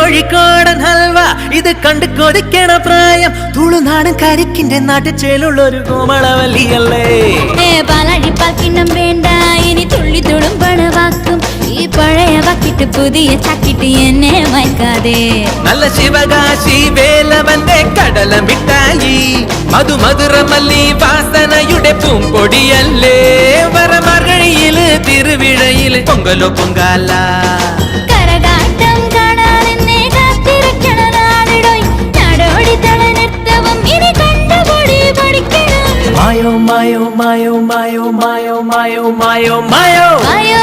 കോഴിക്കോടൻ ഹൽവ ഇത് കണ്ട് കൊതിക്കണ പ്രായം തുളുനാടൻ കരിക്കിന്റെ നാട്ടിച്ചേലുള്ളൊരു കോമളവല്ലിയല്ലേ. പാലഴിപ്പാക്കിണ്ണം വേണ്ട ഇനി തുള്ളി തുളുമ്പണ വാക്കും ഈ പഴയ വാക്കിട്ട് പുതിയ ചക്കിട്ട് എന്നെ മയക്കാതെ. നല്ല ശിവകാശി വേലവന്റെ കടല മിഠായി മധുമധുരമല്ലി വാസനയുടെ പൂമ്പൊടിയല്ലേ. വരമർഗഴിയില് തിരുവിഴയില് പൊങ്കലോ പൊങ്കാല കരകാട്ടം കാണാനെന്നെ കാത്തിരിക്കണ നാടിടോയ് നാടോടി തള നൃത്തവും ഇനി കണ്ടുപൊടി പഠിക്കണം. മായോ മായോ മായോ മായോ മായോ മായോ മായോ മായോ മായോ